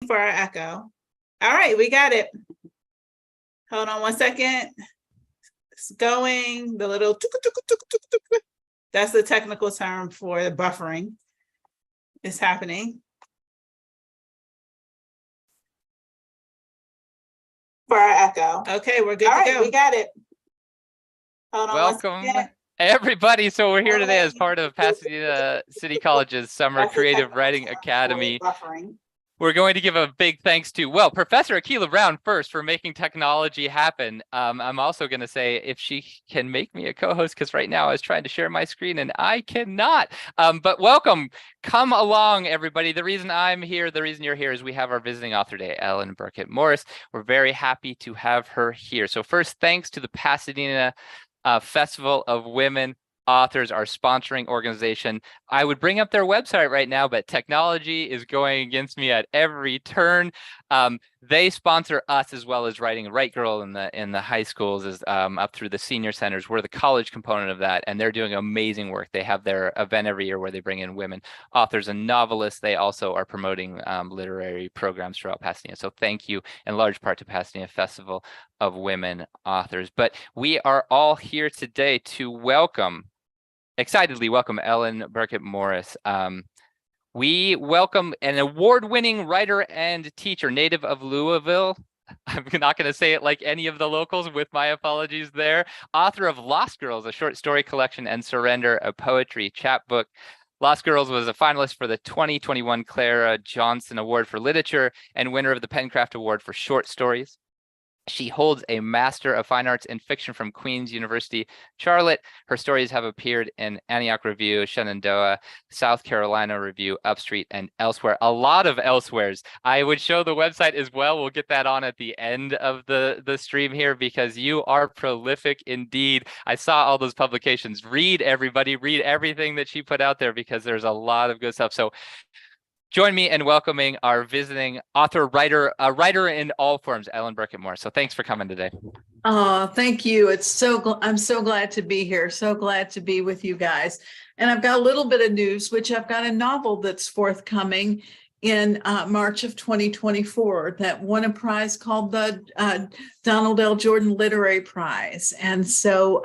for our echo. All right, we got it. Hold on one second. It's going, the little tuk, tuk, tuk, tuk, tuk. That's the technical term for the buffering. It's happening. For our echo. Okay, we're good. All right, we got it. Hold on. Welcome, everybody. So we're here today as part of Pasadena City College's Summer Creative Writing Academy. We're going to give a big thanks to, well, Professor Akilah Brown first for making technology happen. I'm also going to say if she can make me a co-host, because right now I was trying to share my screen and I cannot. But welcome. Come along, everybody. The reason I'm here, the reason you're here is we have our visiting author today, Ellen Birkett Morris. We're very happy to have her here. So first, thanks to the Pasadena Festival of Women Authors, our sponsoring organization. I would bring up their website right now, but technology is going against me at every turn. They sponsor us as well as writing Right Girl in the high schools, is up through the senior centers. We're the college component of that, and they're doing amazing work. They have their event every year where they bring in women authors and novelists. They also are promoting literary programs throughout Pasadena. So thank you in large part to Pasadena Festival of Women Authors. But we are all here today to excitedly welcome Ellen Birkett Morris. We welcome an award-winning writer and teacher, native of Louisville. I'm not going to say it like any of the locals, with my apologies there. Author of Lost Girls, a short story collection, and Surrender, a poetry chapbook. Lost Girls was a finalist for the 2021 Clara Johnson Award for Literature and winner of the Pencraft Award for short stories. She holds a Master of Fine Arts in Fiction from Queen's University, Charlotte. Her stories have appeared in Antioch Review, Shenandoah, South Carolina Review, Upstreet, and elsewhere. A lot of elsewheres. I would show the website as well. We'll get that on at the end of the stream here, because you are prolific indeed. I saw all those publications. Read, everybody. Read everything that she put out there, because there's a lot of good stuff. So join me in welcoming our visiting author, writer, a writer in all forms, Ellen Birkett Morris. So thanks for coming today. Oh, thank you. I'm so glad to be here. So glad to be with you guys. And I've got a little bit of news, which I've got a novel that's forthcoming in March of 2024 that won a prize called the Donald L. Jordan Literary Prize. And so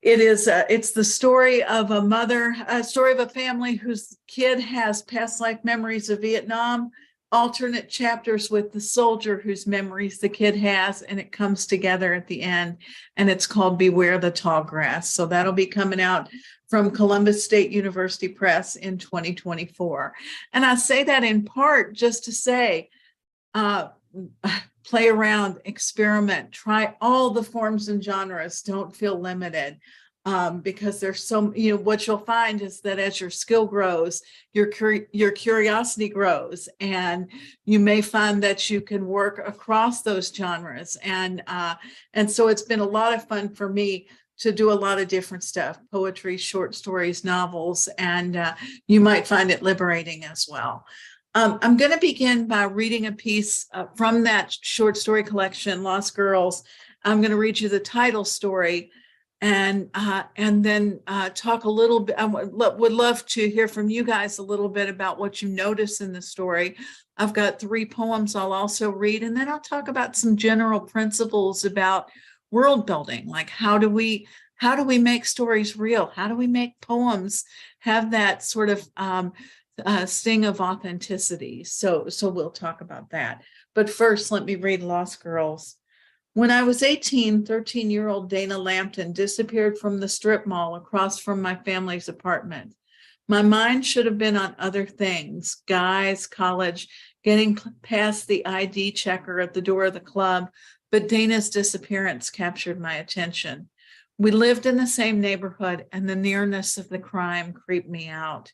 it's the story of a story of a family whose kid has past life memories of Vietnam, alternate chapters with the soldier whose memories the kid has, and it comes together at the end, and it's called Beware the Tall Grass. So that'll be coming out from Columbus State University Press in 2024. And I say that in part just to say, play around, experiment, try all the forms and genres, don't feel limited. Because there's so, what you'll find is that as your skill grows, your curiosity grows, and you may find that you can work across those genres. And so it's been a lot of fun for me to do a lot of different stuff, poetry, short stories, novels, and you might find it liberating as well. I'm going to begin by reading a piece from that short story collection, Lost Girls. I'm going to read you the title story, and then talk a little bit. I would love to hear from you guys a little bit about what you notice in the story. I've got 3 poems I'll also read, and then I'll talk about some general principles about world building, like how do we make stories real? How do we make poems have that sort of sting of authenticity? So we'll talk about that. But first, let me read Lost Girls. When I was 18, 13-year-old Dana Lampton disappeared from the strip mall across from my family's apartment. My mind should have been on other things, guys, college, getting past the ID checker at the door of the club, but Dana's disappearance captured my attention. We lived in the same neighborhood, and the nearness of the crime creeped me out.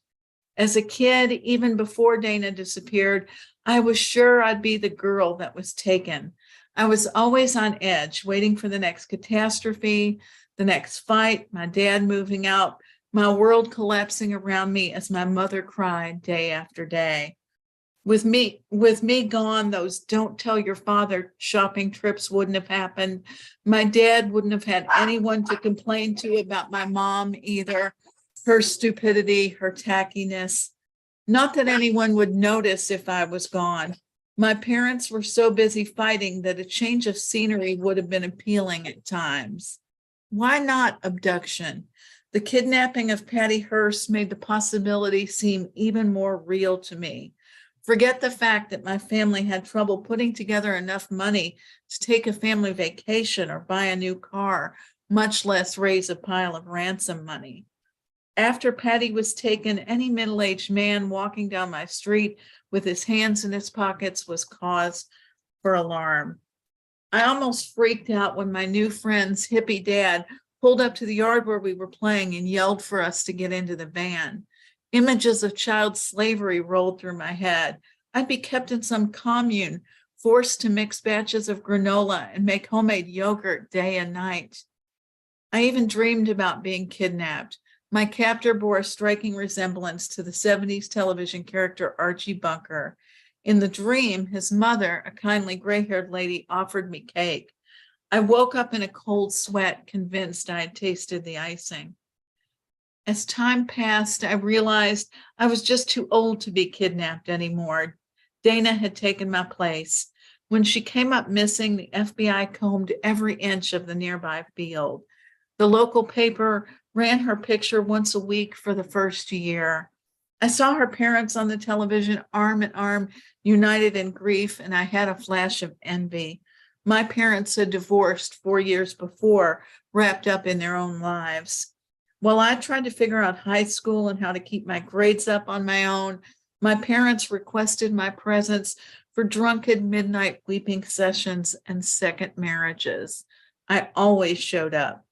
As a kid, even before Dana disappeared, I was sure I'd be the girl that was taken. I was always on edge, waiting for the next catastrophe, the next fight, my dad moving out, my world collapsing around me as my mother cried day after day. With me gone, those don't tell your father shopping trips wouldn't have happened. My dad wouldn't have had anyone to complain to about my mom either. Her stupidity, her tackiness. Not that anyone would notice if I was gone. My parents were so busy fighting that a change of scenery would have been appealing at times. Why not abduction? The kidnapping of Patty Hearst made the possibility seem even more real to me. Forget the fact that my family had trouble putting together enough money to take a family vacation or buy a new car, much less raise a pile of ransom money. After Patty was taken, any middle-aged man walking down my street with his hands in his pockets was cause for alarm. I almost freaked out when my new friend's hippie dad pulled up to the yard where we were playing and yelled for us to get into the van. Images of child slavery rolled through my head. I'd be kept in some commune, forced to mix batches of granola and make homemade yogurt day and night. I even dreamed about being kidnapped. My captor bore a striking resemblance to the 70s television character Archie Bunker. In the dream, his mother, a kindly gray-haired lady, offered me cake. I woke up in a cold sweat, convinced I had tasted the icing. As time passed, I realized I was just too old to be kidnapped anymore. Dana had taken my place. When she came up missing, the FBI combed every inch of the nearby field. The local paper ran her picture once a week for the first year. I saw her parents on the television, arm in arm, united in grief, and I had a flash of envy. My parents had divorced 4 years before, wrapped up in their own lives. While I tried to figure out high school and how to keep my grades up on my own, my parents requested my presence for drunken midnight weeping sessions and second marriages. I always showed up.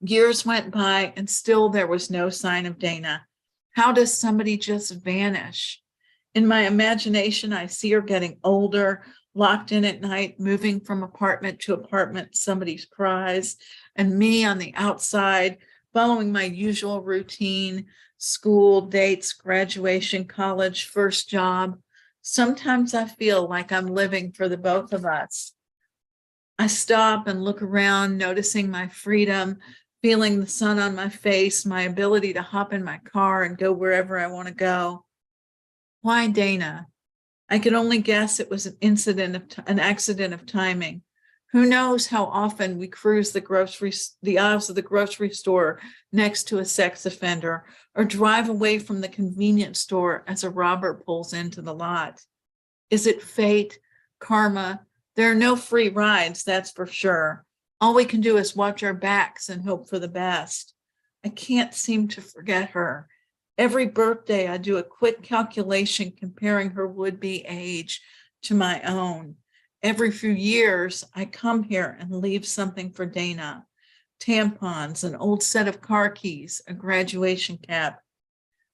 Years went by and still there was no sign of Dana. How does somebody just vanish? In my imagination, I see her getting older, locked in at night, moving from apartment to apartment, somebody's cries, and me on the outside, following my usual routine, school, dates, graduation, college, first job. Sometimes I feel like I'm living for the both of us. I stop and look around, noticing my freedom, feeling the sun on my face, my ability to hop in my car and go wherever I want to go. Why Dana? I could only guess it was an accident of timing. Who knows how often we cruise the aisles of the grocery store next to a sex offender, or drive away from the convenience store as a robber pulls into the lot. Is it fate, karma? There are no free rides, that's for sure. All we can do is watch our backs and hope for the best. I can't seem to forget her. Every birthday, I do a quick calculation comparing her would-be age to my own. Every few years, I come here and leave something for Dana. Tampons, an old set of car keys, a graduation cap.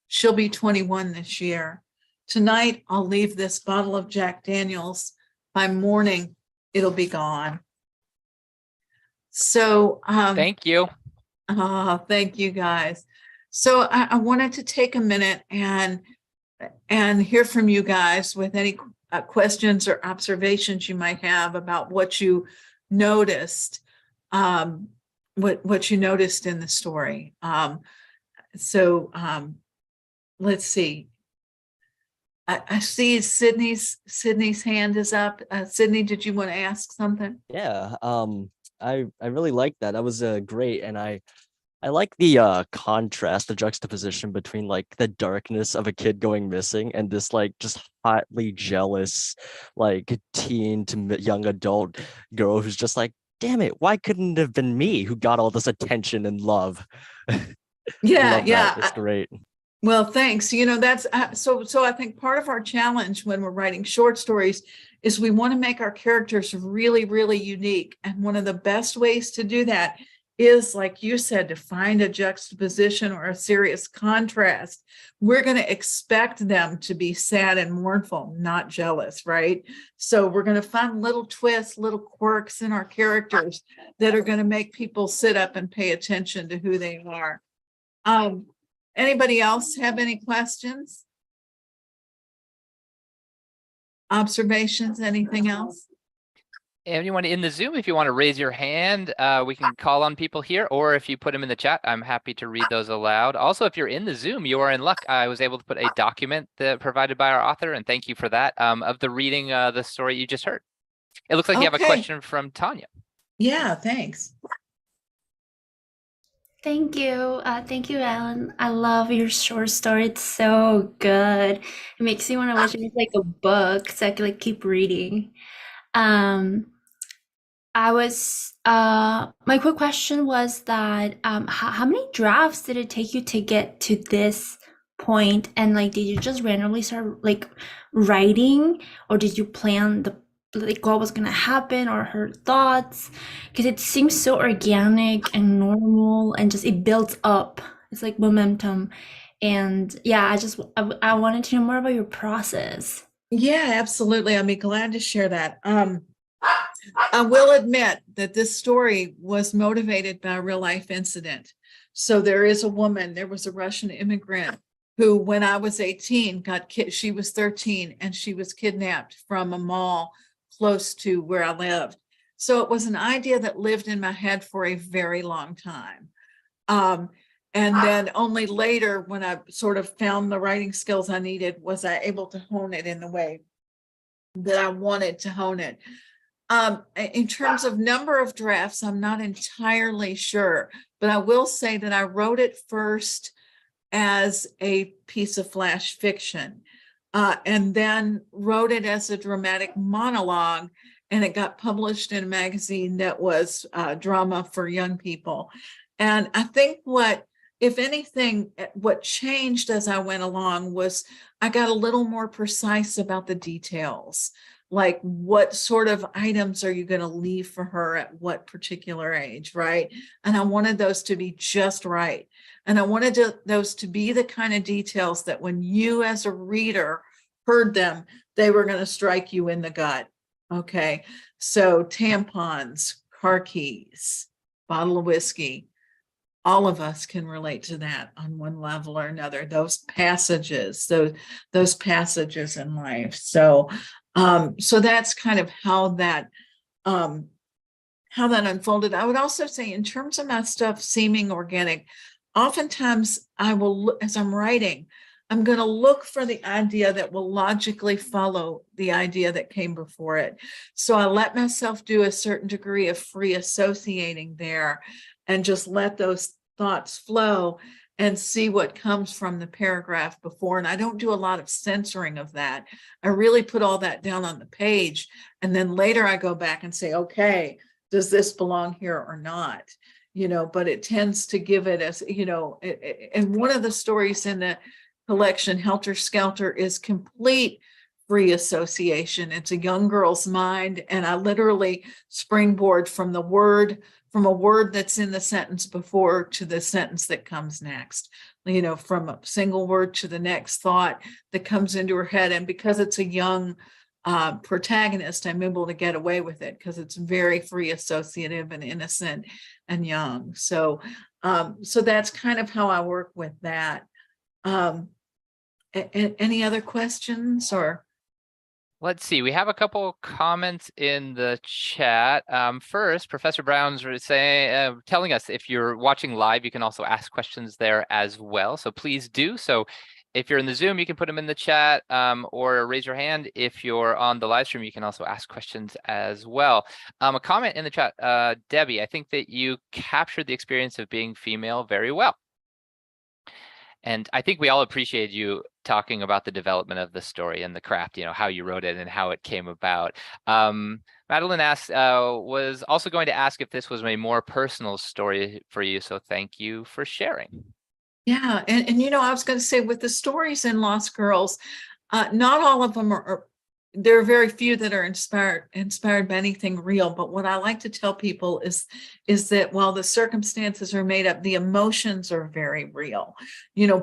She'll be 21 this year. Tonight, I'll leave this bottle of Jack Daniels. By morning, it'll be gone. So, Thank you. thank you guys. So I wanted to take a minute and hear from you guys with any questions or observations you might have about what you noticed, what you noticed in the story. Let's see. I see Sydney's hand is up. Sydney, did you want to ask something? Yeah, I really like that. That was great, and I like the contrast, the juxtaposition between like the darkness of a kid going missing and this like just hotly jealous like teen to young adult girl who's just like, damn it, why couldn't it have been me who got all this attention and love? Yeah, yeah. It's great. Well, thanks. You know, that's so I think part of our challenge when we're writing short stories is we want to make our characters really, really unique. And one of the best ways to do that is, like you said, to find a juxtaposition or a serious contrast. We're going to expect them to be sad and mournful, not jealous, right? So we're going to find little twists, little quirks in our characters that are going to make people sit up and pay attention to who they are. Anybody else have any questions? Observations, anything else? Anyone in the Zoom, if you want to raise your hand, we can call on people here, or if you put them in the chat, I'm happy to read those aloud. Also, if you're in the Zoom, you are in luck. I was able to put a document provided by our author, and thank you for that, of the reading the story you just heard. It looks like you have a Okay. question from Tanya. Yeah, thanks. Thank you. Thank you, Ellen. I love your short story. It's so good. It makes me want to wish it was like a book so I could like keep reading. Um, my quick question was that how many drafts did it take you to get to this point? And like, did you just randomly start like writing, or did you plan like what was gonna happen or her thoughts? Because it seems so organic and normal and just it builds up. It's like momentum. And yeah, I wanted to know more about your process. Yeah, absolutely. I'd be glad to share that. I will admit that this story was motivated by a real life incident. So there was a Russian immigrant who, when I was 18, she was 13 and she was kidnapped from a mall close to where I lived. So it was an idea that lived in my head for a very long time. And then only later, when I sort of found the writing skills I needed, was I able to hone it in the way that I wanted to hone it. In terms of number of drafts, I'm not entirely sure, but I will say that I wrote it first as a piece of flash fiction, and then wrote it as a dramatic monologue, and it got published in a magazine that was drama for young people. And I think if anything, what changed as I went along was I got a little more precise about the details. Like, what sort of items are you going to leave for her at what particular age, right? And I wanted those to be just right. And I wanted those to be the kind of details that when you as a reader heard them, they were going to strike you in the gut. Okay. So tampons, car keys, bottle of whiskey, all of us can relate to that on one level or another. Those passages in life. So that's kind of how that unfolded. I would also say, in terms of my stuff seeming organic, oftentimes I will, as I'm writing, I'm going to look for the idea that will logically follow the idea that came before it. So I let myself do a certain degree of free associating there and just let those thoughts flow and see what comes from the paragraph before. And I don't do a lot of censoring of that. I really put all that down on the page. And then later I go back and say, okay, does this belong here or not? But it tends to give it as, and one of the stories in the collection, Helter Skelter, is complete free association. It's a young girl's mind. And I literally springboard from a word that's in the sentence before to the sentence that comes next, from a single word to the next thought that comes into her head. And because it's a young protagonist, I'm able to get away with it because it's very free associative and innocent and young. So that's kind of how I work with that. Any other questions or? Let's see, we have a couple comments in the chat. First, Professor Brown's telling us if you're watching live, you can also ask questions there as well. So please do. So if you're in the Zoom, you can put them in the chat or raise your hand. If you're on the live stream, you can also ask questions as well. A comment in the chat, Debbie, I think that you captured the experience of being female very well. And I think we all appreciate you talking about the development of the story and the craft, how you wrote it and how it came about. Madeline asked, was also going to ask if this was a more personal story for you. So thank you for sharing. Yeah. And I was going to say, with the stories in Lost Girls, not all of them there are very few that are inspired by anything real. But what I like to tell people is that while the circumstances are made up, the emotions are very real,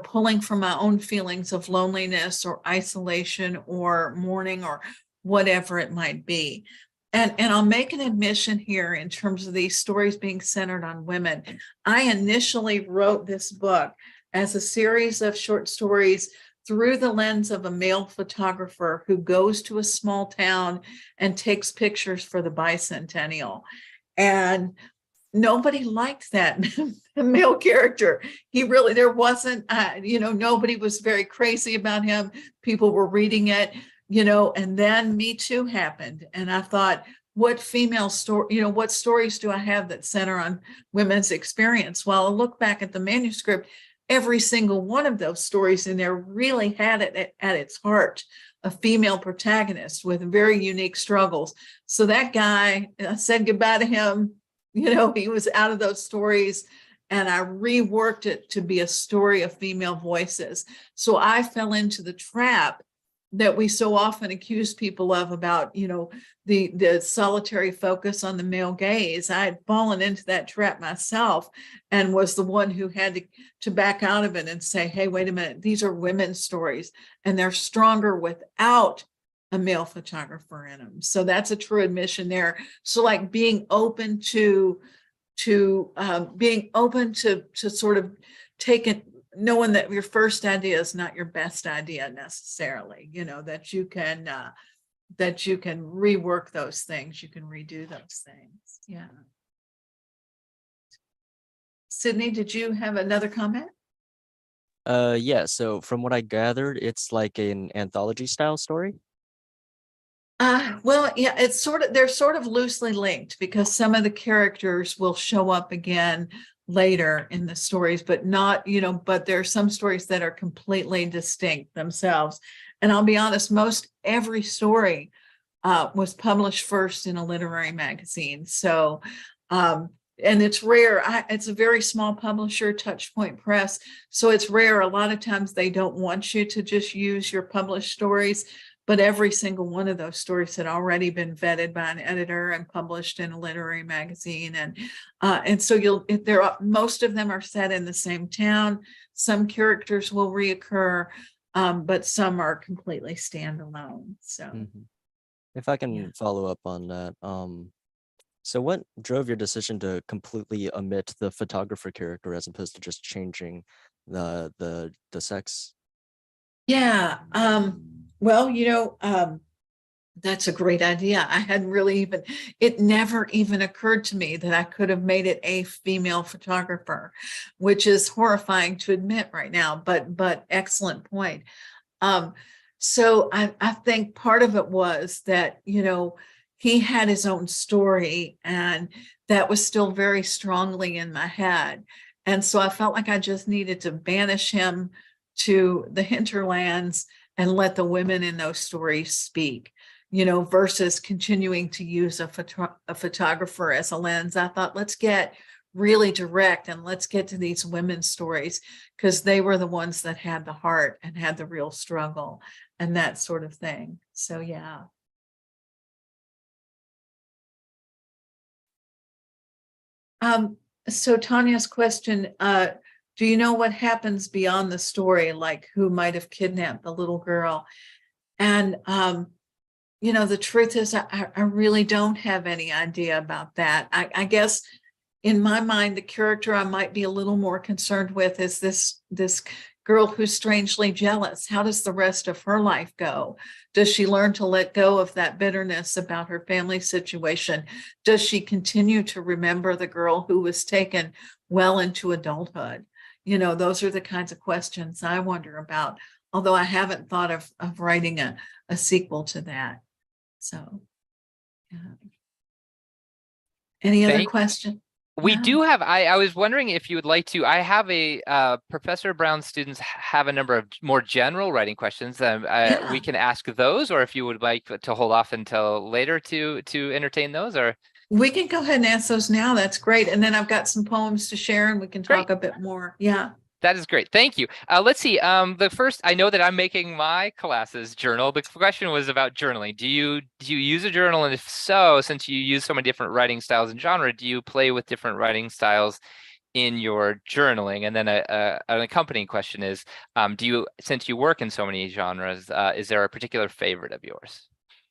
pulling from my own feelings of loneliness or isolation or mourning or whatever it might be. And I'll make an admission here in terms of these stories being centered on women. I initially wrote this book as a series of short stories through the lens of a male photographer who goes to a small town and takes pictures for the bicentennial. And nobody liked that male character. There wasn't, nobody was very crazy about him. People were reading it, and then Me Too happened. And I thought, what female story, what stories do I have that center on women's experience? Well, I look back at the manuscript, every single one of those stories in there really had it at its heart, a female protagonist with very unique struggles. So that guy, I said goodbye to him. He was out of those stories, and I reworked it to be a story of female voices. So I fell into the trap that we so often accuse people of about, the solitary focus on the male gaze. I had fallen into that trap myself and was the one who had to back out of it and say, hey, wait a minute, these are women's stories and they're stronger without a male photographer in them. So that's a true admission there. So like being open to sort of take it, knowing that your first idea is not your best idea necessarily, that you can rework those things, you can redo those things. Yeah. Sydney, did you have another comment? Yeah, so from what I gathered, it's like an anthology style story. Well, yeah, they're sort of loosely linked because some of the characters will show up again later in the stories, but not, but there are some stories that are completely distinct themselves. And I'll be honest, most every story was published first in a literary magazine. So, and it's rare. It's a very small publisher, Touchpoint Press. So it's rare. A lot of times they don't want you to just use your published stories, but every single one of those stories had already been vetted by an editor and published in a literary magazine. And so most of them are set in the same town. Some characters will reoccur, but some are completely standalone. So, if I can follow up on that, so what drove your decision to completely omit the photographer character as opposed to just changing the sex? Yeah. Well, that's a great idea. I hadn't really it never even occurred to me that I could have made it a female photographer, which is horrifying to admit right now, but excellent point. So I think part of it was that, he had his own story and that was still very strongly in my head. And so I felt like I just needed to banish him to the hinterlands and let the women in those stories speak, versus continuing to use a photographer as a lens. I thought, let's get really direct and let's get to these women's stories because they were the ones that had the heart and had the real struggle and that sort of thing. So, yeah. So Tanya's question, do you know what happens beyond the story, like who might have kidnapped the little girl? And, the truth is, I really don't have any idea about that. I guess in my mind, the character I might be a little more concerned with is this girl who's strangely jealous. How does the rest of her life go? Does she learn to let go of that bitterness about her family situation? Does she continue to remember the girl who was taken well into adulthood? Those are the kinds of questions I wonder about, although I haven't thought of writing a sequel to that. So, yeah. Any other question? We do have, I was wondering if you would like to, I have Professor Brown's students have a number of more general writing questions. We can ask those, or if you would like to hold off until later to entertain those, or. We can go ahead and ask those now. That's great. And then I've got some poems to share and we can talk a bit more. Yeah. That is great. Thank you. Let's see. The first, I know that I'm making my class's journal. The question was about journaling. Do you use a journal? And if so, since you use so many different writing styles and genre, do you play with different writing styles in your journaling? And then an accompanying question is, since you work in so many genres, is there a particular favorite of yours?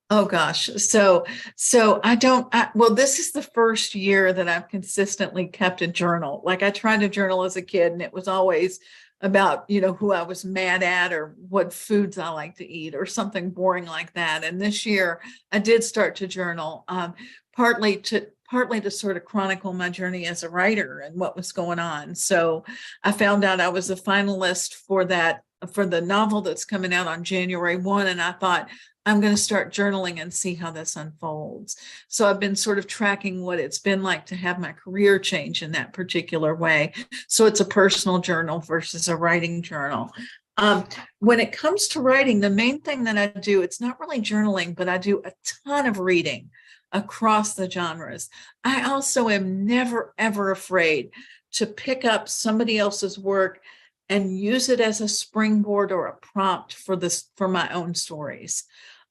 Oh gosh. So well, this is the first year that I've consistently kept a journal. Like I tried to journal as a kid and it was always about, who I was mad at or what foods I like to eat or something boring like that. And this year I did start to journal, partly to sort of chronicle my journey as a writer and what was going on. So I found out I was a finalist for the novel that's coming out on January 1. And I thought, I'm going to start journaling and see how this unfolds. So I've been sort of tracking what it's been like to have my career change in that particular way. So it's a personal journal versus a writing journal. When it comes to writing, the main thing that I do, it's not really journaling, but I do a ton of reading across the genres. I also am never, ever afraid to pick up somebody else's work and use it as a springboard or a prompt for my own stories.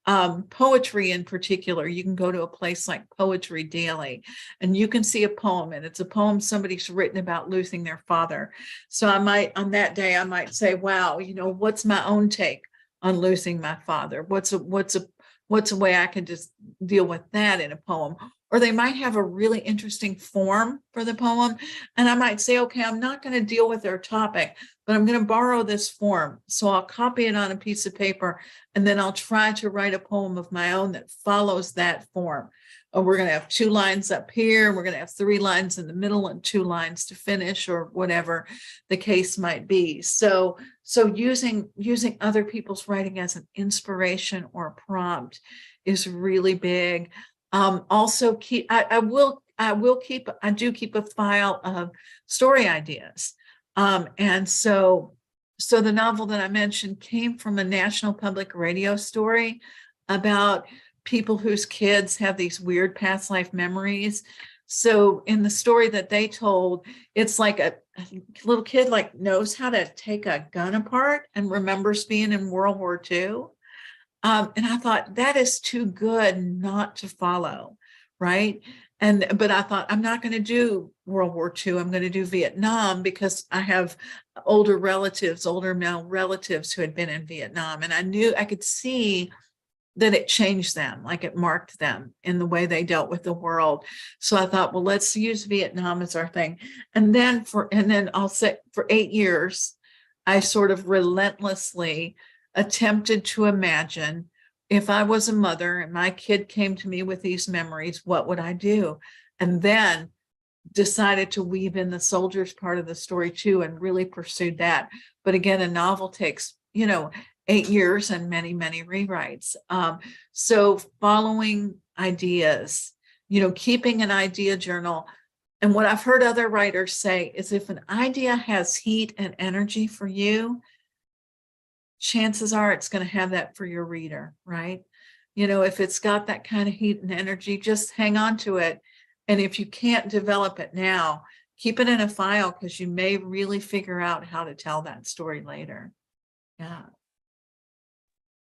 Poetry in particular, you can go to a place like Poetry Daily and you can see a poem, and it's a poem somebody's written about losing their father. So on that day, I might say, wow, what's my own take on losing my father? What's a way I can just deal with that in a poem? Or they might have a really interesting form for the poem. And I might say, okay, I'm not going to deal with their topic, but I'm going to borrow this form. So I'll copy it on a piece of paper, and then I'll try to write a poem of my own that follows that form. Or we're going to have 2 lines up here, and we're going to have 3 lines in the middle and 2 lines to finish, or whatever the case might be. So using other people's writing as an inspiration or a prompt is really big. Also I do keep a file of story ideas. And so the novel that I mentioned came from a national public radio story about people whose kids have these weird past life memories. So in the story that they told, it's like a little kid knows how to take a gun apart and remembers being in World War II. And I thought, that is too good not to follow, right? But I thought, I'm not going to do World War II. I'm going to do Vietnam, because I have older male relatives who had been in Vietnam. And I knew I could see that it changed them, like it marked them in the way they dealt with the world. So I thought, well, let's use Vietnam as our thing. And then I'll say for 8 years, I sort of relentlessly attempted to imagine, if I was a mother and my kid came to me with these memories, what would I do? And then decided to weave in the soldiers part of the story too, and really pursued that. But again, a novel takes, 8 years and many, many rewrites. So following ideas, keeping an idea journal. And what I've heard other writers say is, if an idea has heat and energy for you, chances are it's going to have that for your reader, right? If it's got that kind of heat and energy, just hang on to it. And if you can't develop it now, keep it in a file, because you may really figure out how to tell that story later. Yeah.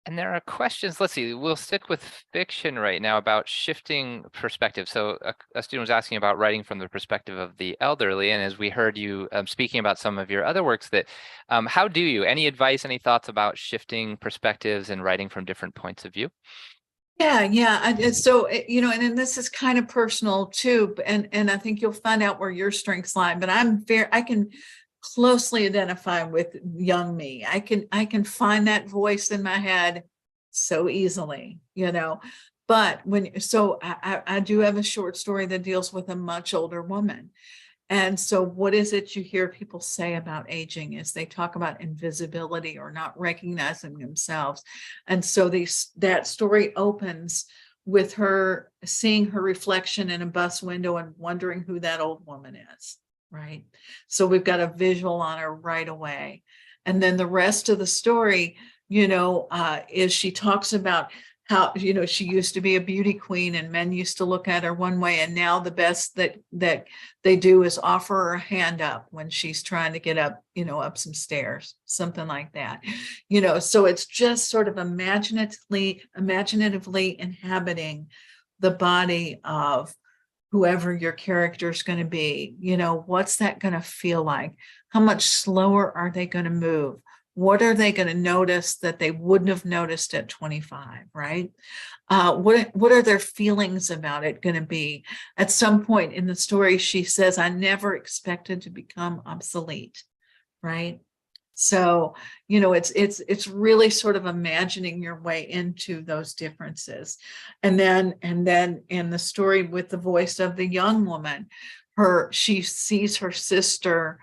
And there are questions. Let's see, we'll stick with fiction right now about shifting perspective. So a student was asking about writing from the perspective of the elderly. And as we heard you speaking about some of your other works, that how do you, any advice, any thoughts about shifting perspectives and writing from different points of view? Yeah. So, and this is kind of personal too. And I think you'll find out where your strengths lie, but I can closely identify with young me. I can find that voice in my head so easily, but I do have a short story that deals with a much older woman. And so what is it you hear people say about aging is they talk about invisibility or not recognizing themselves. And so that story opens with her seeing her reflection in a bus window and wondering who that old woman is. Right. So we've got a visual on her right away. And then the rest of the story, is she talks about how, she used to be a beauty queen and men used to look at her one way. And now the best that they do is offer her a hand up when she's trying to get up, up some stairs, something like that. So it's just sort of imaginatively inhabiting the body of whoever your character is going to be. What's that going to feel like? How much slower are they going to move? What are they going to notice that they wouldn't have noticed at 25, right? What are their feelings about it going to be? At some point in the story, she says, I never expected to become obsolete, right? So, you know, it's really sort of imagining your way into those differences. And then in the story with the voice of the young woman, she sees her sister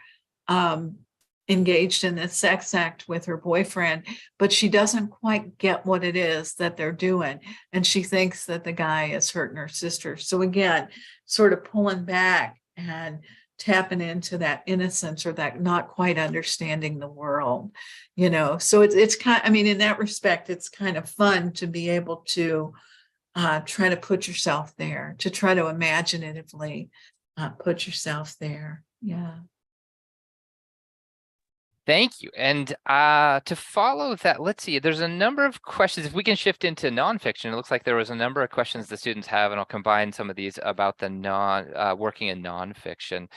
engaged in this sex act with her boyfriend, but she doesn't quite get what it is that they're doing. And she thinks that the guy is hurting her sister. So again, sort of pulling back and tapping into that innocence or that not quite understanding the world, you know. So it's kind, I mean, in that respect, it's kind of fun to be able to try to put yourself there, to try to imaginatively put yourself there. Yeah. Thank you. And to follow that, let's see, there's a number of questions. If we can shift into nonfiction, it looks like there was a number of questions the students have, and I'll combine some of these about the working in nonfiction.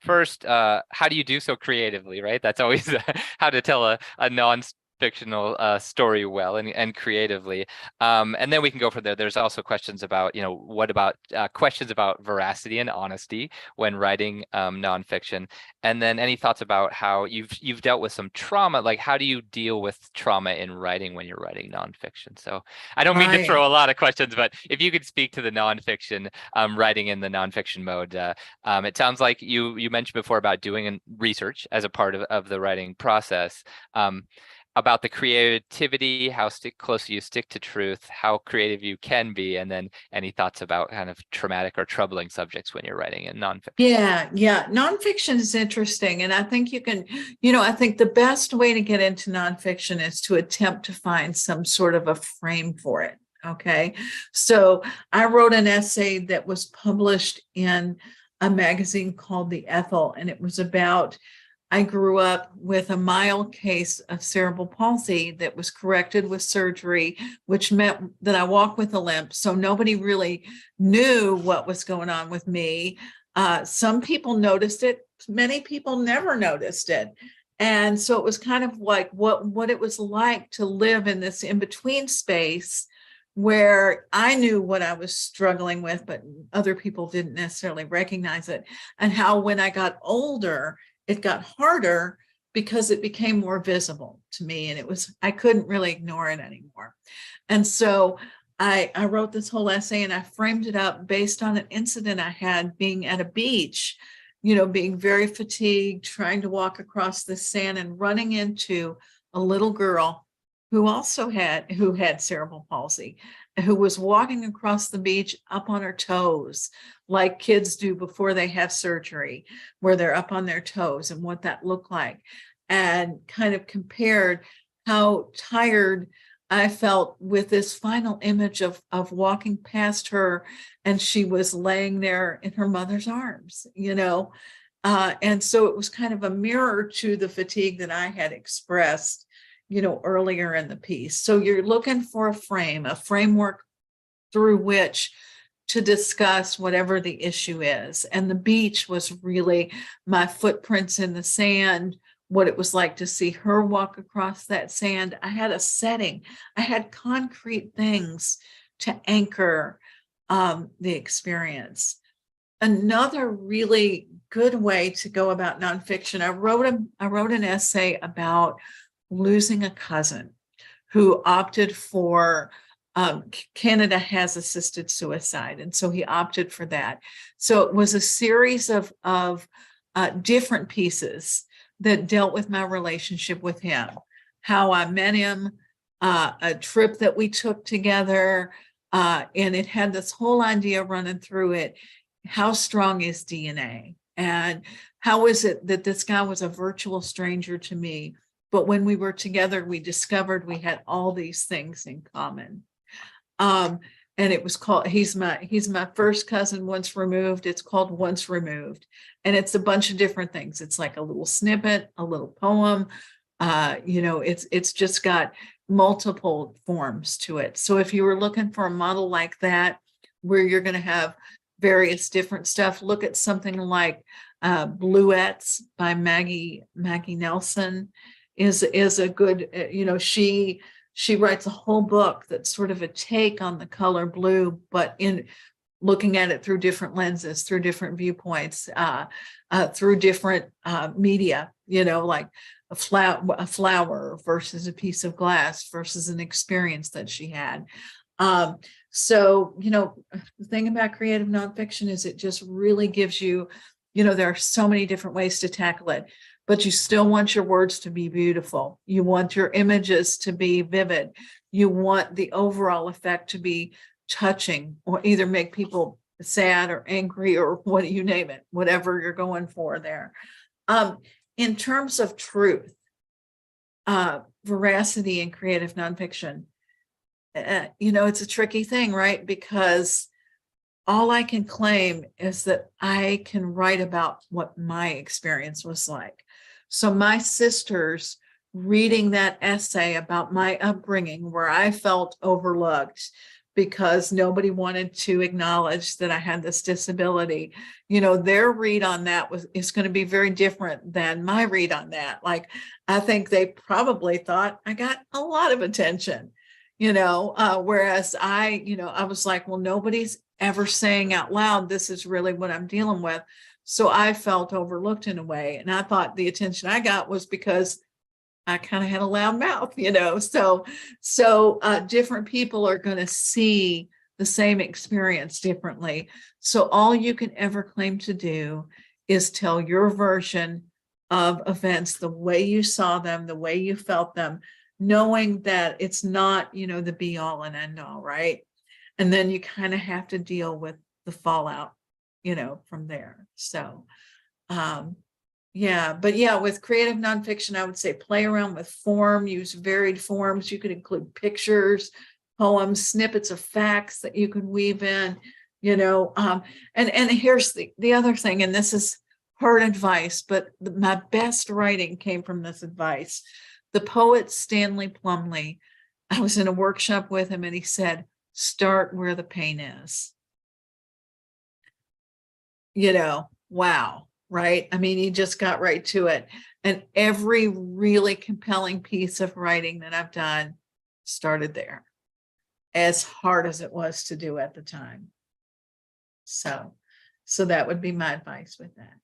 First, how do you do so creatively, right? That's always how to tell a non-fictional story well and creatively. And then we can go from there. There's also questions about, you know, what about questions about veracity and honesty when writing nonfiction. And then any thoughts about how you've dealt with some trauma, like how do you deal with trauma in writing when you're writing nonfiction? So I don't mean to throw a lot of questions, but if you could speak to the nonfiction, writing in the nonfiction mode. It sounds like you mentioned before about doing research as a part of the writing process. About the creativity, how close you stick to truth, how creative you can be, and then any thoughts about kind of traumatic or troubling subjects when you're writing in nonfiction. Yeah. Nonfiction is interesting. And I think you can, you know, I think the best way to get into nonfiction is to attempt to find some sort of a frame for it. Okay. So I wrote an essay that was published in a magazine called The Ethel, and it was about I grew up with a mild case of cerebral palsy that was corrected with surgery, which meant that I walk with a limp. So nobody really knew what was going on with me. Some people noticed it. Many people never noticed it. And so it was kind of like what it was like to live in this in-between space where I knew what I was struggling with, but other people didn't necessarily recognize it. And how when I got older, it got harder because it became more visible to me, and I couldn't really ignore it anymore. And so I wrote this whole essay, and I framed it up based on an incident I had being at a beach, you know, being very fatigued, trying to walk across the sand and running into a little girl who had cerebral palsy, who was walking across the beach up on her toes, like kids do before they have surgery, where they're up on their toes, and what that looked like, and kind of compared how tired I felt with this final image of walking past her, and she was laying there in her mother's arms, you know. And so it was kind of a mirror to the fatigue that I had expressed, you know, earlier in the piece. So you're looking for a framework through which to discuss whatever the issue is. And the beach was really my footprints in the sand, what it was like to see her walk across that sand. I had a setting, I had concrete things to anchor the experience. Another really good way to go about nonfiction, I wrote an essay about losing a cousin who opted for Canada has assisted suicide, and so he opted for that. So it was a series of different pieces that dealt with my relationship with him, how I met him, a trip that we took together, and it had this whole idea running through it. How strong is DNA? And how is it that this guy was a virtual stranger to me, but when we were together, we discovered we had all these things in common. And it was called, he's my first cousin once removed. It's called Once Removed. And it's a bunch of different things. It's like a little snippet, a little poem. You know, it's just got multiple forms to it. So if you were looking for a model like that, where you're going to have various different stuff, look at something like Bluettes by Maggie Nelson is a good, you know, she writes a whole book that's sort of a take on the color blue, but looking at it through different lenses, through different viewpoints, through different media, like a flower versus a piece of glass versus an experience that she had. So, the thing about creative nonfiction is it just really gives you, there are so many different ways to tackle it, but you still want your words to be beautiful. You want your images to be vivid. You want the overall effect to be touching, or either make people sad or angry or what you name it, whatever you're going for there. In terms of truth, veracity in creative nonfiction, it's a tricky thing, right? Because all I can claim is that I can write about what my experience was like. So my sisters reading that essay about my upbringing, where I felt overlooked because nobody wanted to acknowledge that I had this disability, their read on that is going to be very different than my read on that. Like, I think they probably thought I got a lot of attention, whereas I was like, well, nobody's ever saying out loud, this is really what I'm dealing with. So I felt overlooked in a way. And I thought the attention I got was because I kind of had a loud mouth, so different people are going to see the same experience differently. So all you can ever claim to do is tell your version of events, the way you saw them, the way you felt them, knowing that it's not, the be all and end all, right? And then you kind of have to deal with the fallout, from there. So, with creative nonfiction, I would say play around with form, use varied forms. You could include pictures, poems, snippets of facts that you could weave in, and here's the other thing, and this is hard advice, but my best writing came from this advice. The poet Stanley Plumley, I was in a workshop with him and he said, start where the pain is. Wow. Right? I mean, he just got right to it. And every really compelling piece of writing that I've done started there, as hard as it was to do at the time. So that would be my advice with that.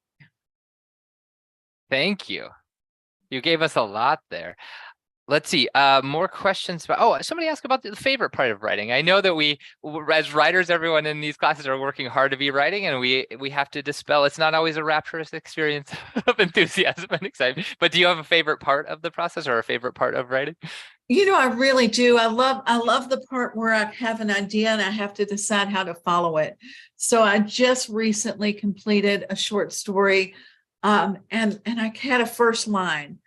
Thank you. You gave us a lot there. Let's see, more questions about, somebody asked about the favorite part of writing. I know that we, as writers, everyone in these classes are working hard to be writing, and we have to dispel, it's not always a rapturous experience of enthusiasm and excitement. But do you have a favorite part of the process or a favorite part of writing? I really do. I love the part where I have an idea and I have to decide how to follow it. So I just recently completed a short story, and I had a first line.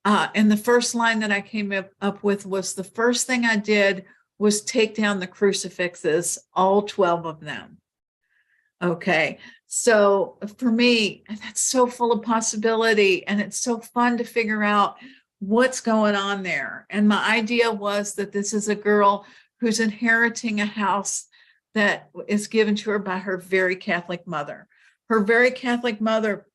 And the first line that I came up with was, the first thing I did was take down the crucifixes, all 12 of them. Okay. So for me, that's so full of possibility, and it's so fun to figure out what's going on there. And my idea was that this is a girl who's inheriting a house that is given to her by her very Catholic mother. Her very Catholic mother,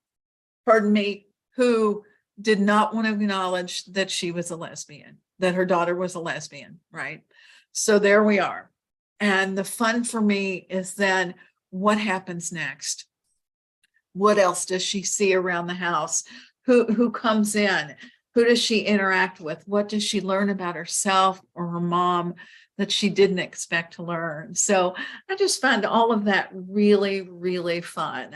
who did not want to acknowledge that she was a lesbian, that her daughter was a lesbian, right? So there we are. And the fun for me is then, what happens next? What else does she see around the house? Who comes in? Who does she interact with? What does she learn about herself or her mom that she didn't expect to learn? So I just find all of that really, really fun.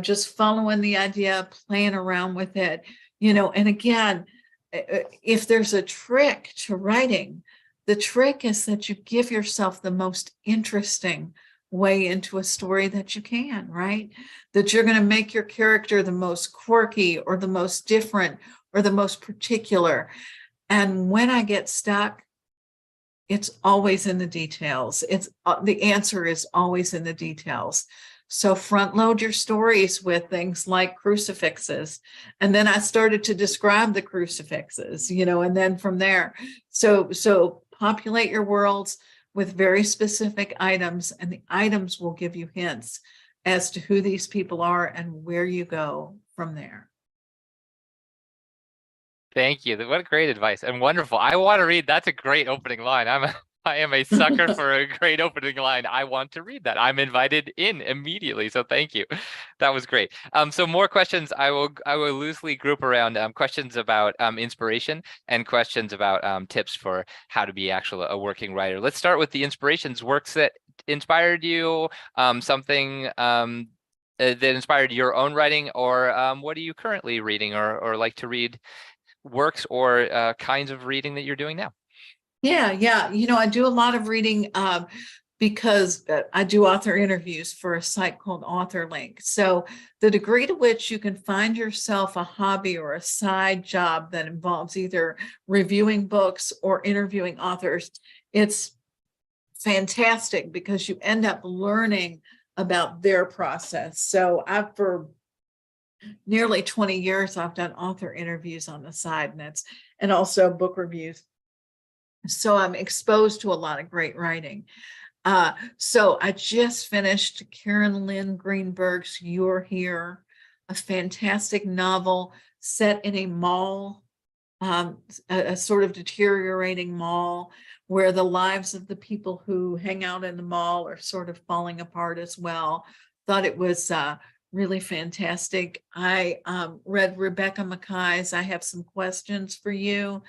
Just following the idea, playing around with it, and again, if there's a trick to writing, the trick is that you give yourself the most interesting way into a story that you can, right? That you're going to make your character the most quirky or the most different or the most particular. And when I get stuck, it's always in the details. The answer is always in the details. So front load your stories with things like crucifixes. And then I started to describe the crucifixes, and then from there. So populate your worlds with very specific items, and the items will give you hints as to who these people are and where you go from there. Thank you. What great advice and wonderful. I want to read. That's a great opening line. I am a sucker for a great opening line. I want to read that. I'm invited in immediately. So thank you. That was great. So more questions. I will loosely group around questions about inspiration and questions about tips for how to be actually a working writer. Let's start with the inspirations. Works that inspired you, something that inspired your own writing, or what are you currently reading or like to read, works or kinds of reading that you're doing now? Yeah. I do a lot of reading because I do author interviews for a site called AuthorLink. So the degree to which you can find yourself a hobby or a side job that involves either reviewing books or interviewing authors, it's fantastic because you end up learning about their process. So for nearly 20 years, I've done author interviews on the side, and also book reviews. So I'm exposed to a lot of great writing. So I just finished Karen Lynn Greenberg's You're Here, a fantastic novel set in a mall, a sort of deteriorating mall where the lives of the people who hang out in the mall are sort of falling apart as well. Thought it was really fantastic. I read Rebecca Mackay's I Have Some Questions for You,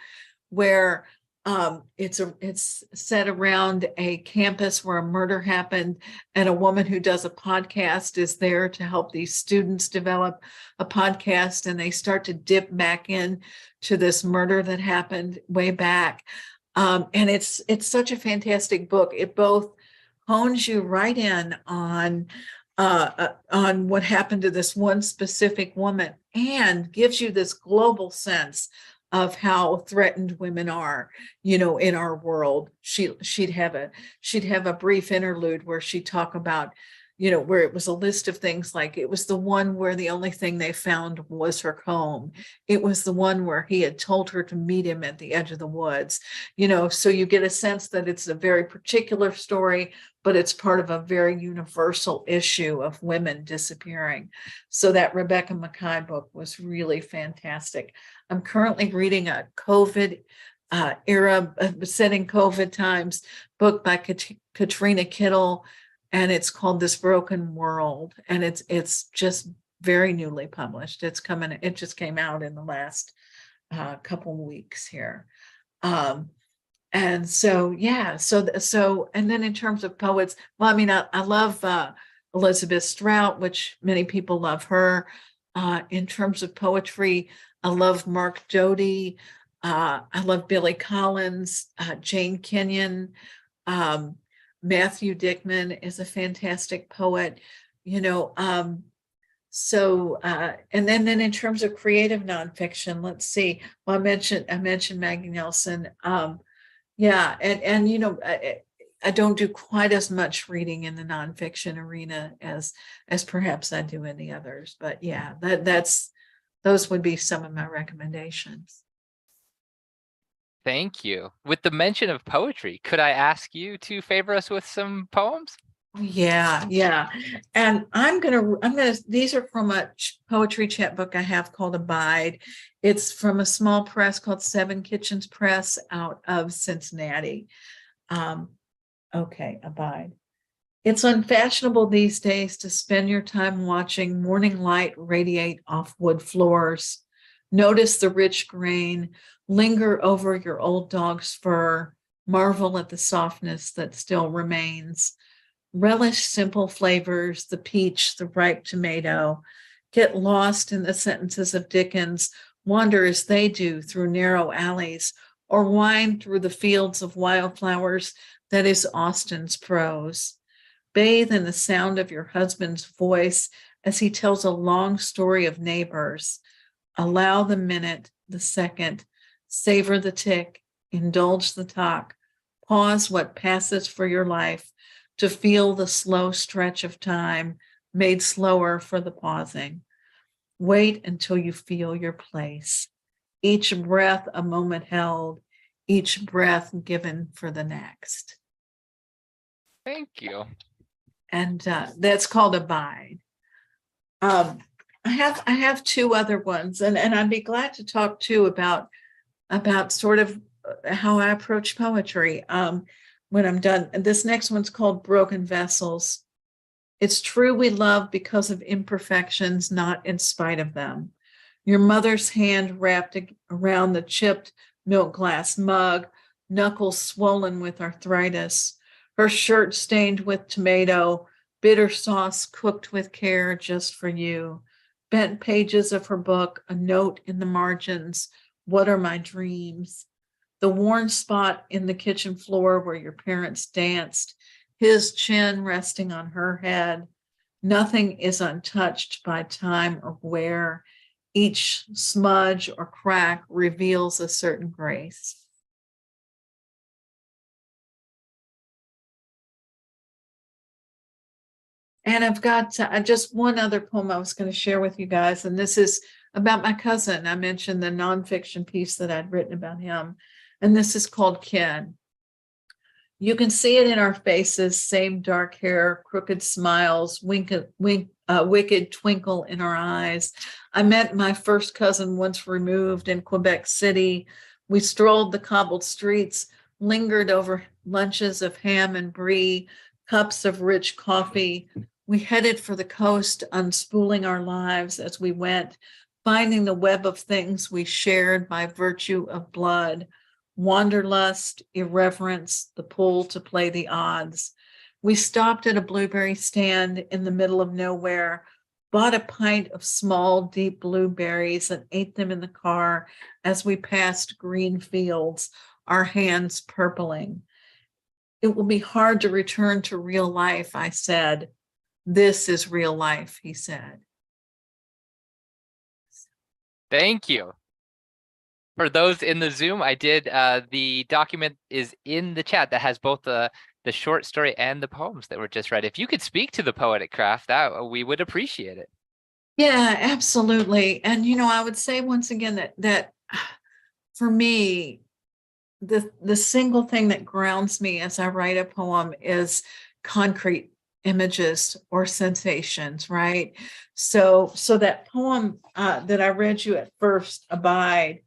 where it's set around a campus where a murder happened, and a woman who does a podcast is there to help these students develop a podcast, and they start to dip back in to this murder that happened way back. And it's such a fantastic book. It both hones you right in on what happened to this one specific woman and gives you this global sense of how threatened women are, in our world. She'd have a brief interlude where she'd talk about, where it was a list of things like it was the one where the only thing they found was her comb. It was the one where he had told her to meet him at the edge of the woods, so you get a sense that it's a very particular story, but it's part of a very universal issue of women disappearing. So that Rebecca Mackay book was really fantastic. I'm currently reading a COVID era, set in COVID times, book by Katrina Kittle, and it's called This Broken World, and it's just very newly published. It just came out in the last couple of weeks here. And so, yeah, and then in terms of poets, well, I mean, I love Elizabeth Strout, which many people love her. In terms of poetry, I love Mark Doty. I love Billy Collins, Jane Kenyon. Matthew Dickman is a fantastic poet, So, and then in terms of creative nonfiction, let's see. Well, I mentioned Maggie Nelson. Yeah, and I don't do quite as much reading in the nonfiction arena as perhaps I do in the others. But yeah, those would be some of my recommendations. Thank you. With the mention of poetry, could I ask you to favor us with some poems? Yeah. And I'm gonna, these are from a poetry chat book I have called Abide. It's from a small press called Seven Kitchens Press out of Cincinnati. Okay, Abide. It's unfashionable these days to spend your time watching morning light radiate off wood floors. Notice the rich grain, linger over your old dog's fur, marvel at the softness that still remains. Relish simple flavors, the peach, the ripe tomato. Get lost in the sentences of Dickens, wander as they do through narrow alleys, or wind through the fields of wildflowers that is Austen's prose. Bathe in the sound of your husband's voice as he tells a long story of neighbors. Allow the minute, the second, savor the tick, indulge the talk, pause what passes for your life to feel the slow stretch of time made slower for the pausing. Wait until you feel your place. Each breath a moment held, each breath given for the next. Thank you. And that's called Abide. I have two other ones, and I'd be glad to talk too about sort of how I approach poetry. when I'm done. And this next one's called Broken Vessels. It's true we love because of imperfections, not in spite of them. Your mother's hand wrapped around the chipped milk glass mug, knuckles swollen with arthritis, her shirt stained with tomato, bitter sauce cooked with care just for you, bent pages of her book, a note in the margins, what are my dreams? The worn spot in the kitchen floor where your parents danced, his chin resting on her head. Nothing is untouched by time or wear. Each smudge or crack reveals a certain grace. And I've got just one other poem I was going to share with you guys, and this is about my cousin. I mentioned the nonfiction piece that I'd written about him, and this is called Ken. You can see it in our faces, same dark hair, crooked smiles, wicked twinkle in our eyes. I met my first cousin once removed in Quebec City. We strolled the cobbled streets, lingered over lunches of ham and brie, cups of rich coffee. We headed for the coast, unspooling our lives as we went, finding the web of things we shared by virtue of blood. Wanderlust, irreverence, the pull to play the odds. We stopped at a blueberry stand in the middle of nowhere, bought a pint of small, deep blueberries and ate them in the car as we passed green fields, our hands purpling. It will be hard to return to real life, I said. This is real life, he said. Thank you. For those in the Zoom, I did, the document is in the chat that has both the short story and the poems that were just read. If you could speak to the poetic craft, that we would appreciate it. Yeah, absolutely. And, I would say once again that for me, the single thing that grounds me as I write a poem is concrete images or sensations, right? So that poem that I read you at first, Abide,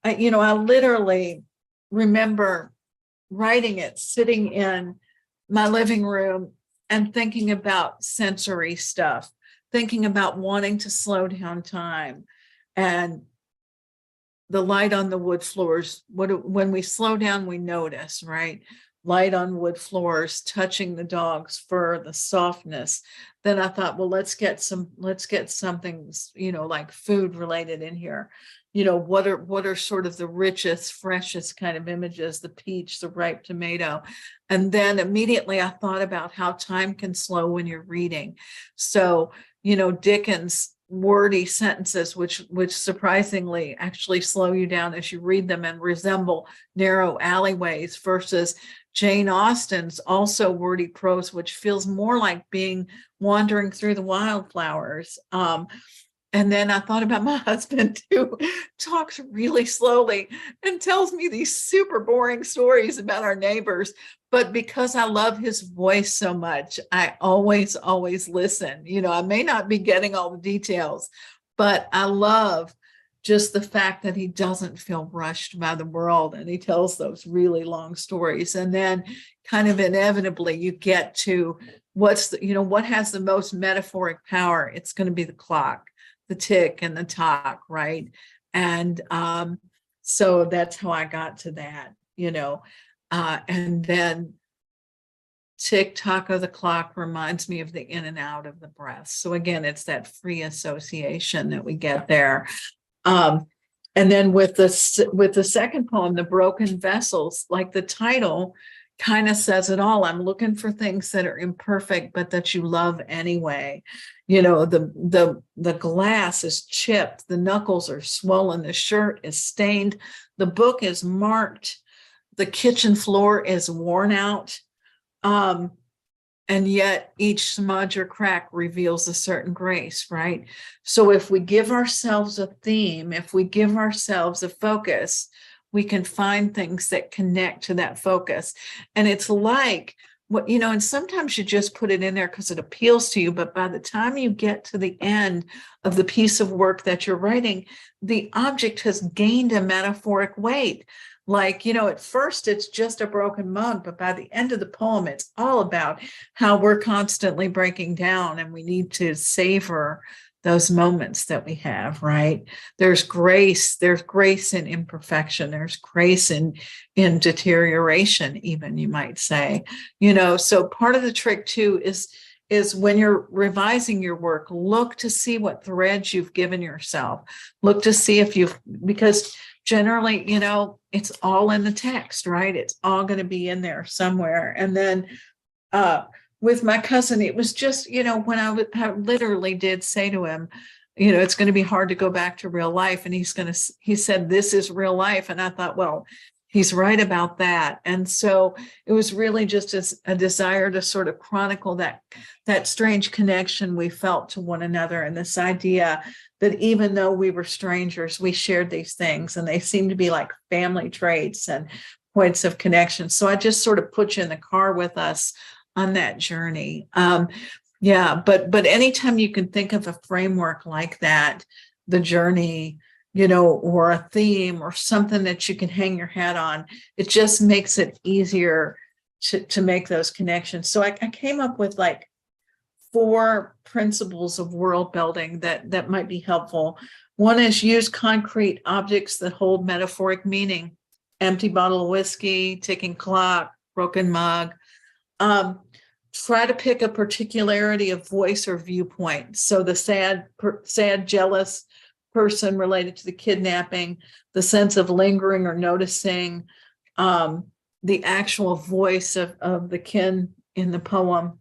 I literally remember writing it, sitting in my living room and thinking about sensory stuff, thinking about wanting to slow down time and the light on the wood floors. When we slow down, we notice, right? Light on wood floors, touching the dog's fur, the softness. Then I thought, well, let's get something, like food related in here. What are sort of the richest, freshest kind of images, the peach, the ripe tomato. And then immediately I thought about how time can slow when you're reading. So, Dickens' wordy sentences, which surprisingly actually slow you down as you read them and resemble narrow alleyways, versus Jane Austen's also wordy prose, which feels more like wandering through the wildflowers. And then I thought about my husband, who talks really slowly and tells me these super boring stories about our neighbors. But because I love his voice so much, I always listen. I may not be getting all the details, but I love just the fact that he doesn't feel rushed by the world, and he tells those really long stories. And then kind of inevitably you get to what has the most metaphoric power. It's going to be the clock, the tick and the tock, right? And so that's how I got to that, and then tick tock of the clock reminds me of the in and out of the breath. So again, it's that free association that we get there. And then with the second poem, The Broken Vessels, like the title kind of says it all. I'm looking for things that are imperfect, but that you love anyway. The glass is chipped, the knuckles are swollen, the shirt is stained, the book is marked, the kitchen floor is worn out. And yet each smudge or crack reveals a certain grace, right? So if we give ourselves a theme, if we give ourselves a focus, we can find things that connect to that focus. And it's like, and sometimes you just put it in there because it appeals to you, but by the time you get to the end of the piece of work that you're writing, the object has gained a metaphoric weight. Like, at first it's just a broken mug, but by the end of the poem, it's all about how we're constantly breaking down and we need to savor those moments that we have, right? There's grace in imperfection, there's grace in deterioration, even, you might say. So part of the trick too is when you're revising your work, look to see what threads you've given yourself. Look to see if because generally, it's all in the text, right? It's all going to be in there somewhere. And then with my cousin, it was just, when I literally did say to him, it's going to be hard to go back to real life. And he said, this is real life. And I thought, well, he's right about that. And so it was really just a desire to sort of chronicle that strange connection we felt to one another, and this idea that even though we were strangers, we shared these things, and they seemed to be like family traits and points of connection. So I just sort of put you in the car with us on that journey. But anytime you can think of a framework like that, the journey, or a theme or something that you can hang your hat on, it just makes it easier to make those connections. So I came up with like 4 principles of world building that might be helpful. One is use concrete objects that hold metaphoric meaning: empty bottle of whiskey, ticking clock, broken mug. Try to pick a particularity of voice or viewpoint. So the sad, jealous person related to the kidnapping, the sense of lingering or noticing, the actual voice of the kin in the poem.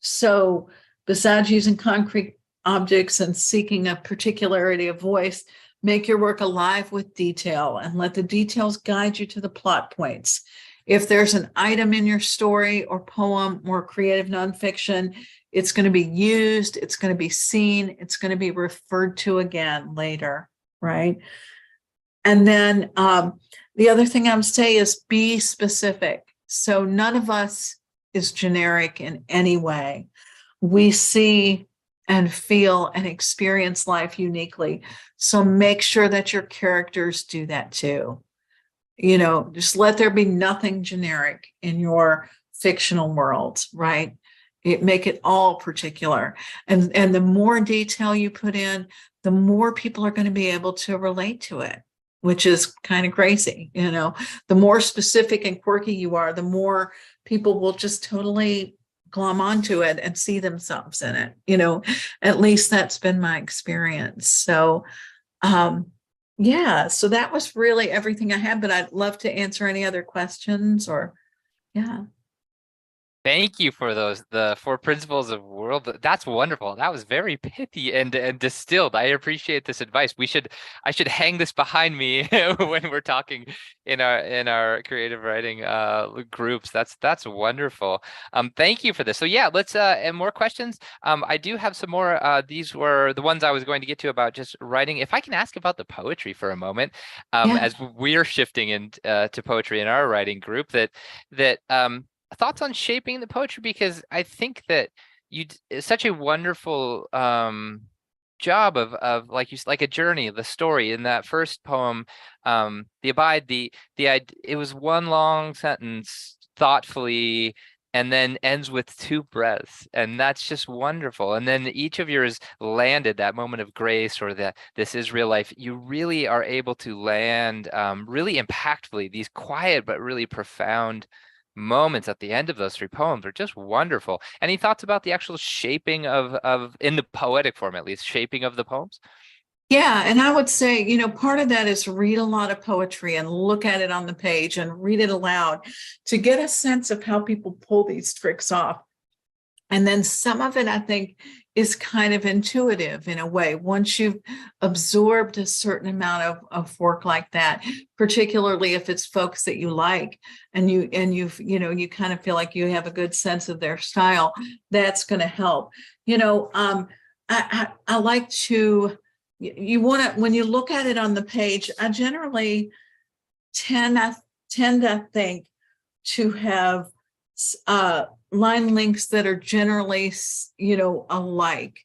So besides using concrete objects and seeking a particularity of voice, make your work alive with detail and let the details guide you to the plot points. If there's an item in your story or poem or creative nonfiction, it's going to be used, it's going to be seen, it's going to be referred to again later, right? And then the other thing I would say is be specific. So none of us is generic in any way. We see and feel and experience life uniquely. So make sure that your characters do that too. Just let there be nothing generic in your fictional worlds, right? Make it all particular. And the more detail you put in, the more people are going to be able to relate to it, which is kind of crazy. The more specific and quirky you are, the more people will just totally glom onto it and see themselves in it. At least that's been my experience. So, so that was really everything I had, but I'd love to answer any other questions Thank you for the 4 principles of world. That's wonderful. That was very pithy and distilled. I appreciate this advice. I should hang this behind me when we're talking in our creative writing groups. That's wonderful. Thank you for this. So yeah, let's and more questions. I do have some more. These were the ones I was going to get to about just writing. If I can ask about the poetry for a moment, as we're shifting into poetry in our writing group, that thoughts on shaping the poetry, because I think that it's such a wonderful job of like a journey, the story in that first poem, the abide, it was one long sentence thoughtfully, and then ends with 2 breaths, and that's just wonderful. And then each of yours landed that moment of grace, or this is real life. You really are able to land really impactfully these quiet but really profound moments at the end of those 3 poems are just wonderful. Any thoughts about the actual shaping of in the poetic form, at least, shaping of the poems? Yeah, and I would say, part of that is read a lot of poetry and look at it on the page and read it aloud to get a sense of how people pull these tricks off. And then some of it, I think, is kind of intuitive in a way. Once you've absorbed a certain amount of work like that, particularly if it's folks that you like, and you kind of feel like you have a good sense of their style, that's going to help. I like to, when you look at it on the page, I generally tend to think to have line links that are generally, alike.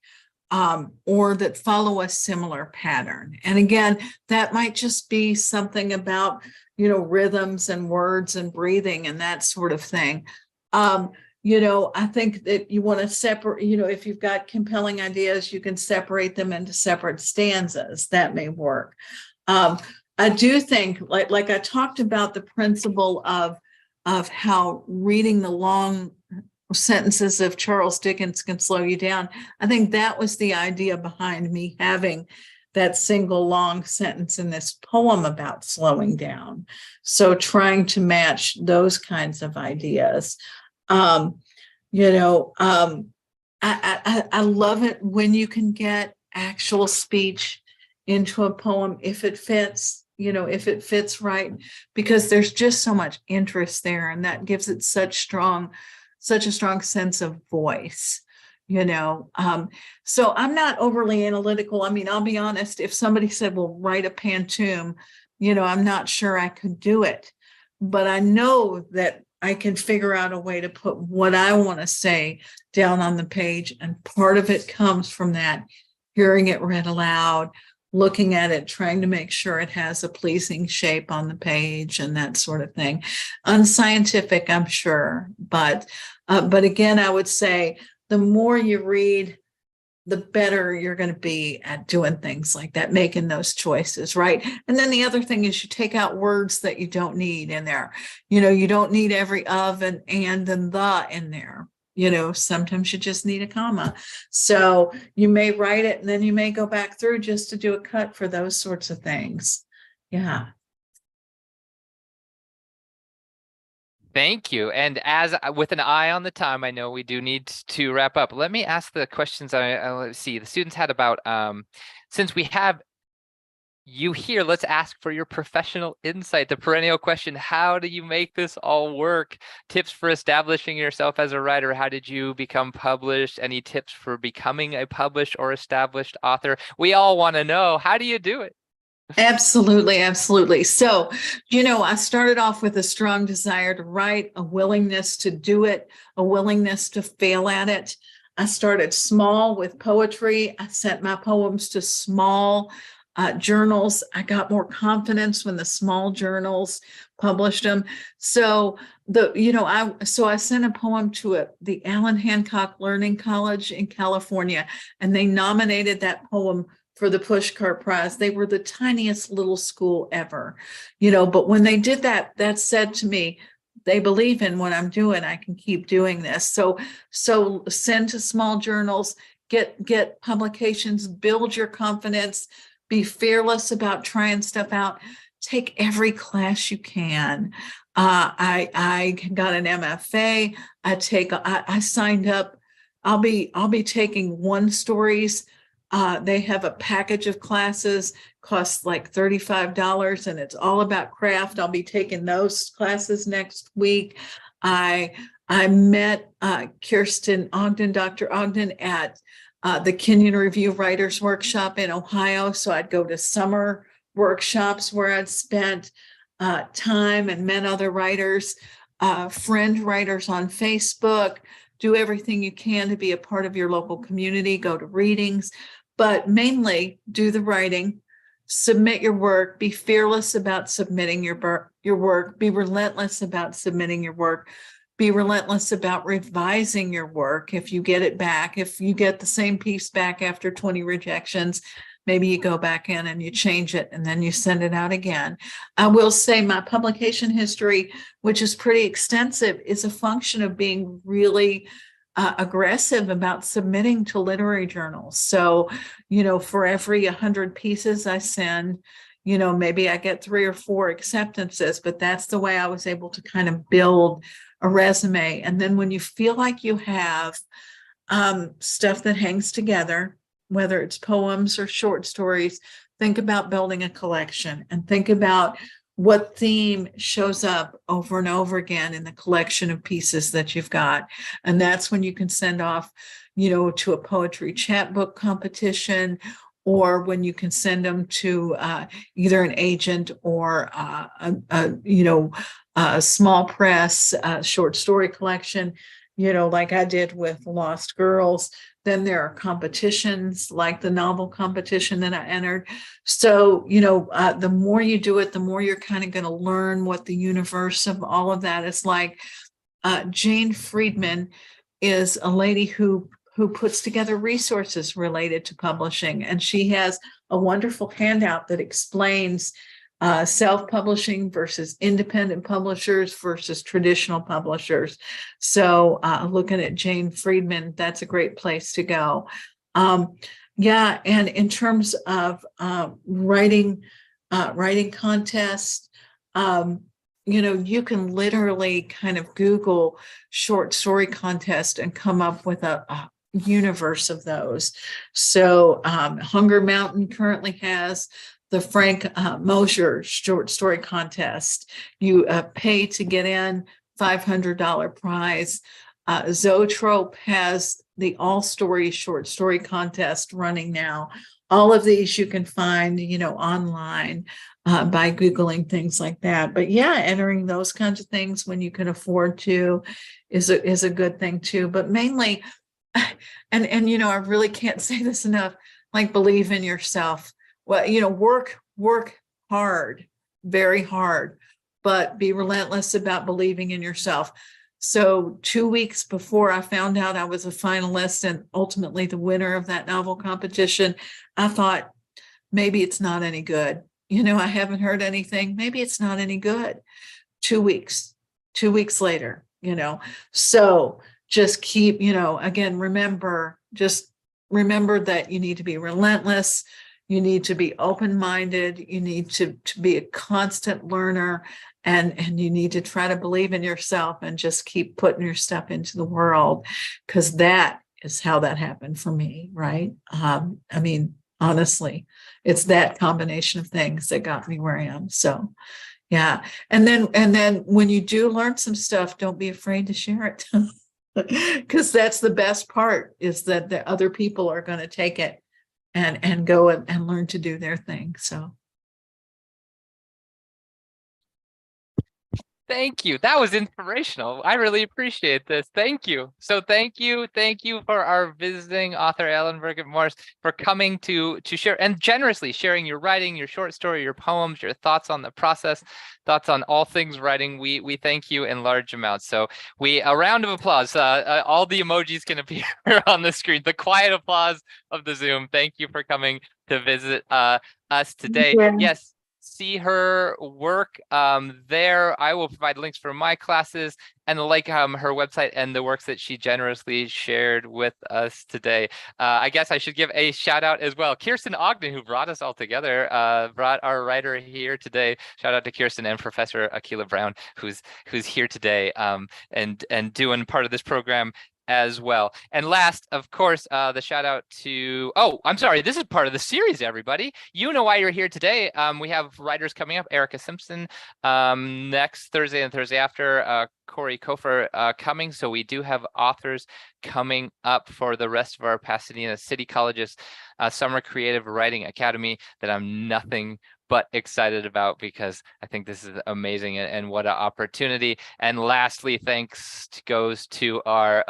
or that follow a similar pattern. And again, that might just be something about, rhythms and words and breathing and that sort of thing. I think that you want to separate, if you've got compelling ideas, you can separate them into separate stanzas. That may work. I do think, like I talked about the principle of how reading the long sentences of Charles Dickens can slow you down. I think that was the idea behind me having that single long sentence in this poem about slowing down. So trying to match those kinds of ideas. I love it when you can get actual speech into a poem if it fits, if it fits right, because there's just so much interest there, and that gives it such a strong sense of voice, so I'm not overly analytical. I mean, I'll be honest, if somebody said, well, write a pantoum, I'm not sure I could do it, but I know that I can figure out a way to put what I want to say down on the page. And part of it comes from that, hearing it read aloud, looking at it, trying to make sure it has a pleasing shape on the page and that sort of thing. Unscientific, I'm sure, but again, I would say the more you read, the better you're going to be at doing things like that, making those choices, right? And then the other thing is you take out words that you don't need in there. You don't need every of and the in there. Sometimes you just need a comma. So you may write it and then you may go back through just to do a cut for those sorts of things. Yeah. Thank you. And as with an eye on the time, I know we do need to wrap up. Let me ask the questions. Let's see. The students had about, since we have you here, let's ask for your professional insight. The perennial question, how do you make this all work? Tips for establishing yourself as a writer. How did you become published? Any tips for becoming a published or established author? We all want to know, how do you do it? Absolutely. Absolutely. So, I started off with a strong desire to write, a willingness to do it, a willingness to fail at it. I started small with poetry. I sent my poems to small journals. I got more confidence when the small journals published them. So I sent a poem to the Allen Hancock Learning College in California, and they nominated that poem for the Pushcart Prize. They were the tiniest little school ever, but when they did that, that said to me, they believe in what I'm doing. I can keep doing this. So send to small journals, get publications, build your confidence, be fearless about trying stuff out, take every class you can. I got an MFA. I signed up. I'll be taking One Stories. They have a package of classes, costs like $35, and it's all about craft. I'll be taking those classes next week. I met Kirsten Ogden, Dr. Ogden, at the Kenyon Review Writers Workshop in Ohio. So I'd go to summer workshops where I'd spent time and met other writers, friend writers on Facebook. Do everything you can to be a part of your local community, go to readings, but mainly do the writing, submit your work, be fearless about submitting your work, be relentless about submitting your work, be relentless about revising your work. If you get it back, if you get the same piece back after 20 rejections, maybe you go back in and you change it and then you send it out again. I will say my publication history, which is pretty extensive, is a function of being really aggressive about submitting to literary journals. So, for every 100 pieces I send, maybe I get 3 or 4 acceptances, but that's the way I was able to kind of build a resume. And then when you feel like you have stuff that hangs together, whether it's poems or short stories, think about building a collection and think about what theme shows up over and over again in the collection of pieces that you've got. And that's when you can send off, to a poetry chapbook competition, or when you can send them to either an agent or a small press short story collection. like I did with Lost Girls. Then there are competitions like the novel competition that I entered. So, the more you do it, the more you're kind of going to learn what the universe of all of that is like. Jane Friedman is a lady who puts together resources related to publishing, and she has a wonderful handout that explains self-publishing versus independent publishers versus traditional publishers. So looking at Jane Friedman, that's a great place to go. Yeah, and in terms of writing contests, you can literally kind of Google short story contest and come up with a universe of those. So Hunger Mountain currently has the Frank Mosher short story contest. You pay to get in, $500 prize. Zoetrope has the All Story short story contest running now. All of these you can find, online by Googling things like that. But yeah, entering those kinds of things when you can afford to is a good thing too. But mainly, and I really can't say this enough, like believe in yourself. Well, work hard, very hard, but be relentless about believing in yourself. So 2 weeks before I found out I was a finalist and ultimately the winner of that novel competition, I thought, maybe it's not any good. I haven't heard anything. Maybe it's not any good. 2 weeks later, so just keep, again, remember that you need to be relentless. You need to be open-minded. You need to be a constant learner, and you need to try to believe in yourself and just keep putting your stuff into the world, because that is how that happened for me, right? Honestly, it's that combination of things that got me where I am. So, yeah. And then when you do learn some stuff, don't be afraid to share it, because that's the best part, is that the other people are going to take it and go and learn to do their thing. So Thank you. That was inspirational. I really appreciate this. Thank you. So thank you for our visiting author, Ellen Birkett Morse, for coming to share and generously sharing your writing, your short story, your poems, your thoughts on the process, thoughts on all things writing. We thank you in large amounts. So a round of applause. All the emojis can appear on the screen. The quiet applause of the Zoom. Thank you for coming to visit us today. Yeah. Yes. See her work there. I will provide links for my classes and her website and the works that she generously shared with us today. I guess I should give a shout out as well. Kirsten Ogden, who brought us all together, brought our writer here today. Shout out to Kirsten and Professor Akila Brown, who's here today and doing part of this program as well. And last, of course, the shout out to, I'm sorry, this is part of the series, everybody. You know why you're here today. We have writers coming up, Erica Simpson next Thursday and Thursday after, Corey Kofer coming. So we do have authors coming up for the rest of our Pasadena City College's Summer Creative Writing Academy that I'm nothing but excited about, because I think this is amazing and what an opportunity. And lastly, thanks goes to our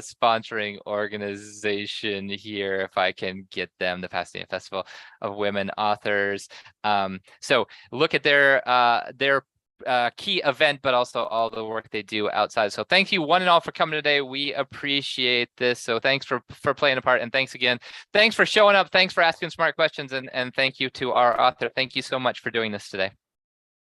sponsoring organization here, if I can get them, the Pasadena Festival of Women Authors. So look at their key event, but also all the work they do outside. So thank you one and all for coming today. We appreciate this. So thanks for playing a part, and thanks again. Thanks for showing up. Thanks for asking smart questions, and thank you to our author. Thank you so much for doing this today.